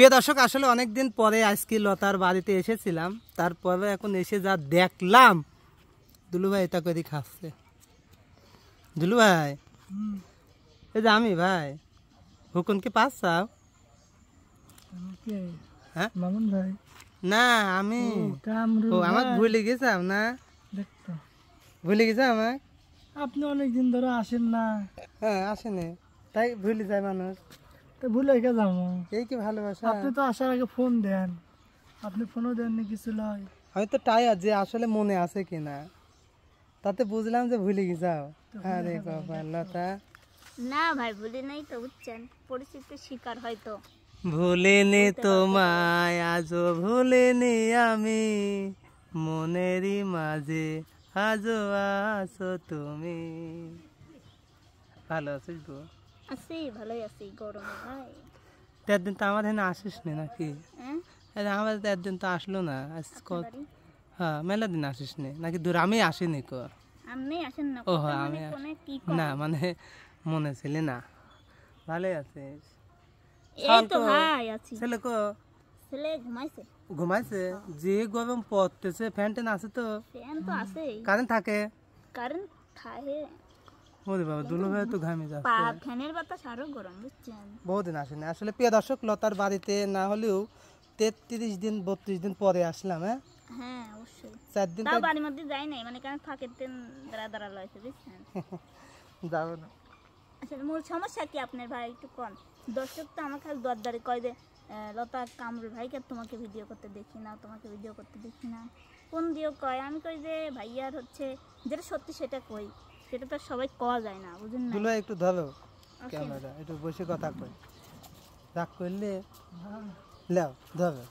প্রিয় দর্শক, আসলে অনেকদিন পরে আজকে লতার বাড়িতে এসেছিলাম। তারপরে এখন এসে যা দেখলাম, দুলু ভাই এটা করে খাচ্ছে। দুলু ভাই, এই যে আমি ভাই, হুকুনকে পাস চাও? হ্যাঁ মামুন ভাই না, আমি আমার ভুলে গেছাম না, ভুলে গেছে আমার। আপনি অনেকদিন ধরে আসেন না। হ্যাঁ আসেনি, তাই ভুলে যায় মানুষ। তো ভুলে কে যাবো? এই কি ভালোবাসা। আপনি তো আসার আগে ফোন দেন, আপনি ফোনও দেননি কিছু লয়। হয়তো টায়ার যে আসলে মনে আছে কিনা, তাতে বুঝলাম যে ভুলে গেছাও। আরে বাবা লতা, না ভাই ভুলি নাই তো, বুঝছেন পরিস্থিতির শিকার হয়তো। ভুলিনি তোমায় আজও ভুলিনি আমি, মনেরই মাঝে আজও আছো তুমি। ভালো আছিস গো? আছি, ভালোই আছি। গরমে ভাই একদিন তো আমার এখানে আসিস নি নাকি? আমার একদিন তো আসলো না আজ। হ্যাঁ মেলা দিন আসিস নি নাকি? দূর আমি আসিনি কো। আপনি আসেন না? ও হ্যাঁ আমি না, মানে মনে ছিলে না। ভালোই আছিস? এই তো ভাই আছি। ছেলে কো? ছেলে ঘুমাইছে। ঘুমাইছে? যে গরম পড়তেছে, ফ্যান ট্যান আছে তো? ফ্যান তো আছে। কারেন্ট থাকে? কারেন্ট থাকে। ওরে বাবা, দুলু ভাই তো ঘামে যাচ্ছে। ফ্যানের বাতাস আরো গরম, বুঝছেন। বহুদিন আসেনি আসলে। প্রিয় দর্শক, লতার বাড়িতে না হলেও 33 দিন 32 দিন পরে আসলাম। হ্যাঁ হ্যাঁ অবশ্যই। 4 দিন তাও বাড়ির মধ্যে যাই নাই, মানে কারণ ফাঁকের দিন দাঁড়া লয়েছে, বুঝছেন। যাবো না। আসলে মূল সমস্যা কি আপনার ভাই একটু কম। দর্শক তো আমার খালি দরদারি কয় যে লতা কামরুল ভাইকে তোমাকে ভিডিও করতে দেখি না, তোমাকে ভিডিও করতে দেখি না। কোন দিয়েও কয়, আমি কই যে ভাইয়ার হচ্ছে যেটা সত্যি সেটা কই, সেটা তো সবাই কওয়া যায় না, বুঝেন না। দুলু একটু ধরো ক্যামেরা, একটু বসে কথা কই। রাগ করলে লাও ধরো।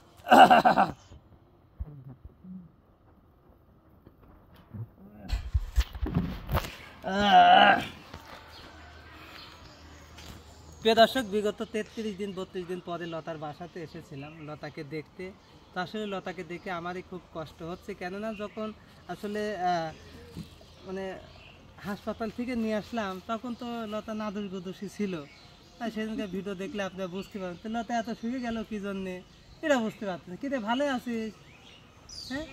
প্রিয় দর্শক, বিগত 33 দিন 32 দিন পরে লতার বাসাতে এসেছিলাম লতাকে দেখতে। তো আসলে লতাকে দেখে আমারই খুব কষ্ট হচ্ছে, কেননা যখন আসলে মানে হাসপাতাল থেকে নিয়ে আসলাম তখন তো লতা নাদুস গুদুসি ছিল। তাই সেদিনকে ভিডিও দেখলে আপনারা বুঝতে পারবেন তো লতা এত শুয়ে গেল কি জন্যে, এটা বুঝতে পারছেন। কি রে, ভালো আছিস? হ্যাঁ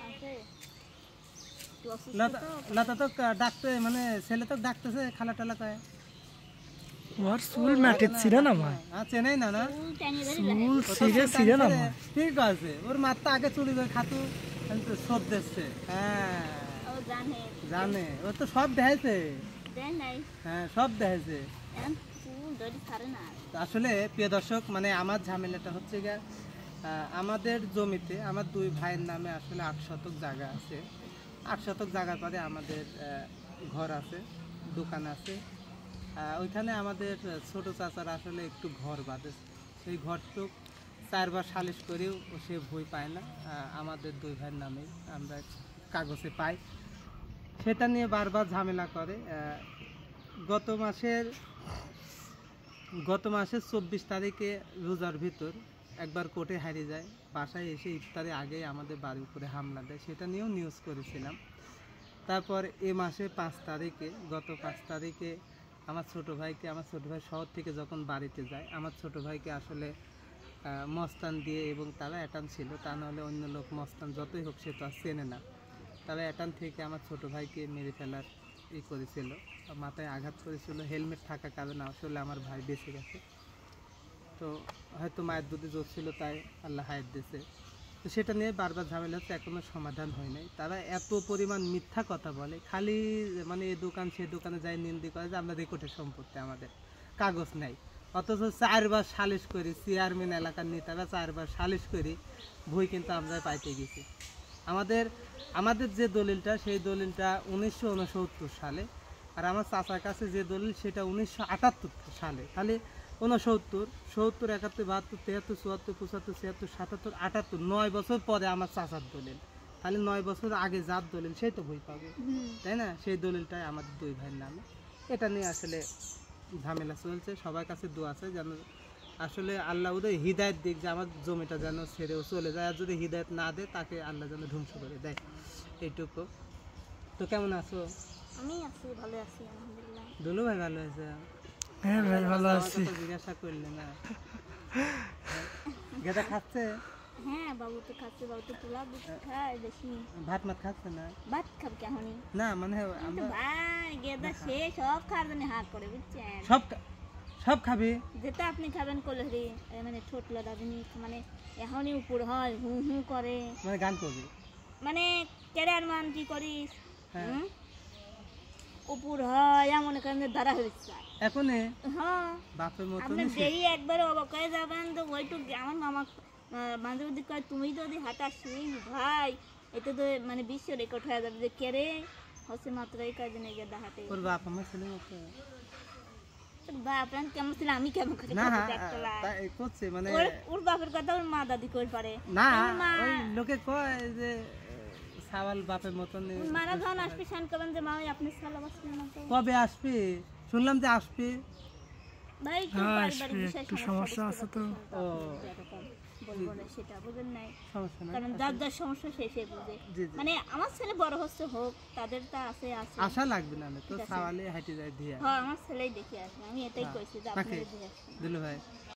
লতা, লতা তো ডাকতে, মানে ছেলে তো ডাকতেছে খালা টালা কয়। ওর চুল মাটির ছিঁড়ে না ভাই, চেনাই না না চুল ছিঁড়ে না ভাই। ঠিক আছে, ওর মাত্রা আগে চুরি করে খাতু সব দেখছে। হ্যাঁ জানে, ও তো সব দেখাইছে। হ্যাঁ সব দেখাইছে। আসলে প্রিয় দর্শক, মানে আমার ঝামেলাটা হচ্ছে গিয়ে, আমাদের জমিতে আমার দুই ভাইয়ের নামে আসলে 8 শতক জায়গা আছে। 8 শতক জায়গার পরে আমাদের ঘর আছে, দোকান আছে। ওইখানে আমাদের ছোট চাচার আসলে একটু ঘর বাঁধে, সেই ঘরটুক 4 বার সালিশ করেও সে বই পায় না। আমাদের দুই ভাইয়ের নামে আমরা কাগজে পাই, সেটা নিয়ে বারবার ঝামেলা করে। গত মাসের 24 তারিখে রোজার ভিতর একবার কোর্টে হারিয়ে যায়, বাসায় এসে ইফতারে আগেই আমাদের বাড়ির উপরে হামলা দেয়, সেটা নিয়েও নিউজ করেছিলাম। তারপর এ মাসে 5 তারিখে, গত 5 তারিখে আমার ছোট ভাই শহর থেকে যখন বাড়িতে যায়, আমার ছোট ভাইকে আসলে মস্তান দিয়ে, এবং তারা অ্যাটান ছিল, তা নাহলে অন্য লোক মস্তান যতই হোক সে তো আর চেনে না, তারা অ্যাটান থেকে আমার ছোট ভাইকে মেরে ফেলার করেছিল, মাথায় আঘাত করেছিল। হেলমেট থাকার কারণে আসলে আমার ভাই বেঁচে গেছে। তো হয়তো মায়ের দুধে জোর ছিল, তাই আল্লাহ হায়াত দিয়েছে। তো সেটা নিয়ে বারবার ঝামেলা হচ্ছে, এখনো সমাধান হয় নাই। তারা এত পরিমাণ মিথ্যা কথা বলে, খালি মানে এ দোকান সে দোকানে যাই নিন্দি করে যে আমরা রেকর্ডের সম্পত্তি, আমাদের কাগজ নাই। অথচ 4 বার সালিশ করি, চেয়ারম্যান এলাকার নেতারা 4 বার সালিশ করি, বই কিন্তু আমরা পাইতে গেছি। আমাদের যে দলিলটা, সেই দলিলটা 1969 সালে, আর আমার চাচার কাছে যে দলিল সেটা 1978 সালে। খালি 69, 70, 71, 72, 73, 74, 75, 76, 77, 78, 9 বছর পরে আমার চাচার দলিল। খালি 9 বছর আগে যার দলিল সেই তো বই পাবে, তাই না? সেই দলিলটাই আমাদের দুই ভাইয়ের নামে। এটা নিয়ে আসলে ঝামেলা চলছে। সবার কাছে দোয়া আছে যেন আসলে আল্লাহ ওদের হিদায়ত দিক, যে আমার জমিটা যেন ছেড়েও চলে যায়, আর যদি হিদায়ত না দেয় তাকে আল্লাহ যেন ধ্বংস করে দেয়, এইটুকু। তো কেমন আছো? আমি আছি, ভালো আছি আলহামদুলিল্লাহ। দুলু ভাই ভালো আছে? হ্যাঁ ভাই ভালো আছি। জিজ্ঞাসা করলে না? গেদা খাচ্ছে? হ্যাঁ বাবু তো খাচ্ছে, বাবু তো পোলা খায় বেশি। ভাত মাত খাচ্ছে না? ভাত খাবে কেমনই না মানে কিন্তু আমরা ভাই গেদা সে সব খাওয়ার জন্য হাঁ করে বুঝছেন। সব খাবি? যেটা আপনি খাবেন কলহরি মানে ছোট লড়াবিনি মানে এখনই উপর হয় হু হু করে মানে গান করবি? মানে কেরার মান কি করিস হ্যাঁ। হুম? উপর হয় এমন এখানে দাঁড়া হয়েছে এখন হ্যাঁ বাপের মতো আপনি যেই একবার অবাক হয়ে যাবেন তো ওইটুক আমার মামা মাঝে মধ্যে কয় তুমি যদি হাঁটা শিখ ভাই এতে তো মানে বিশ্ব রেকর্ড হয়ে যাবে যে কেড়ে হচ্ছে মাত্র এই কাজে নিয়ে গেদা হাঁটে। ওর বাপ আমার ছেলে মতো বাপ কেমন ছিল আমি কেমন করে না দেখতলা তাই করছে মানে ওর বাপের কথা ওর মা দাদি কই পারে না ওর মা ওই লোকে কয় যে সাওয়াল বাপের মতন ওর মারা যখন আসবে শান করবেন যে মা ওই আপনি সালা বাসলেন না তো কবে আসবে? শুনলাম যে আসবে। ভাই একটু হ্যাঁ, পারিবারিক বিষয় একটু সমস্যা সমস্যা আছে তো। ও। এরকম বলবো না সেটা বুঝেন নাই সমস্যা নাই, কারণ যার যার সমস্যা সে বুঝে জি জি। মানে আমার ছেলে বড় হচ্ছে হোক তাদের তা আছে আছে আশা লাগবে না তো ঠিক আছে। সাওয়ালে হাঁটে যায় দিয়া হ্যাঁ আমার ছেলেই দেখে আসবে আমি এটাই হ্যাঁ। কইছি যে নাকি? আপনাদের দিয়ে আসবে দিলু ভাই